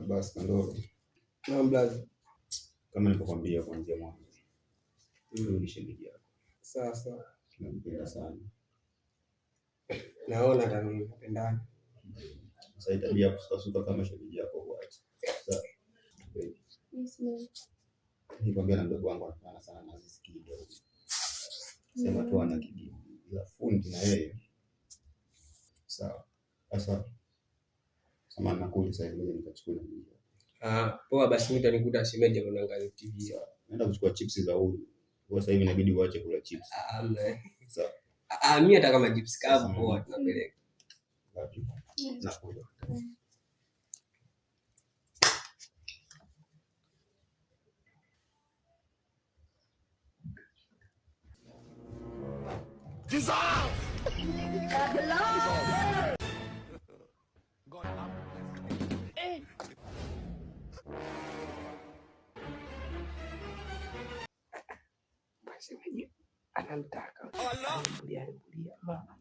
Basi Kandoro. Kama nilikwambia kuanzia mwanzo. Huyu ni shemeji yako. Sasa tunampenda sana. Naona hata mimi napendana. Sasa itabia kusukasuka kama shemeji yako huacha. Sasa Yes, ma'am. nikwambia na mdogo wangu anapenda sana na Azizi kidogo. Sema tu ana kidogo. Ila fundi na yeye. Sawa. Sasa kama nakuli sasa hivi nikachukua na mimi. Poa basi mimi nitanikuta shemeji hapo naangalia TV. Naenda kuchukua chips za huyu. Kwa sasa hivi inabidi uache kula chips. Sawa. Mimi hata kama chips kavu poa tunapeleka. Nakula. Shemeji anamtaka. Anambulia mama.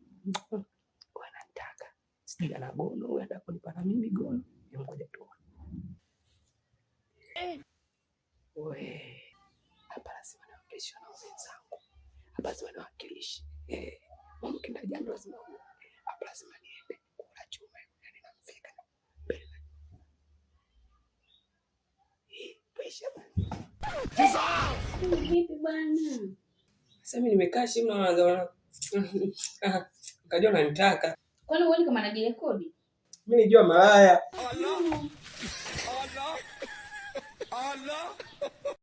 Anataka. Sijui ana gono, wewe unataka kunipata mimi gono. Ngoja tu. Wewe hapa lazima nawakilisha na wenzangu. Hapa lazima nawakilishi. Mama kenda jana lazima. Hapa lazima niende kula chuma yani namfika. Pesa bana. Vipi bwana? Sasa mimi nimekaa chini na naanza kajua unanitaka. Kwani uone kama anajirekodi? Mimi nijua malaya. Allah. Allah. Allah.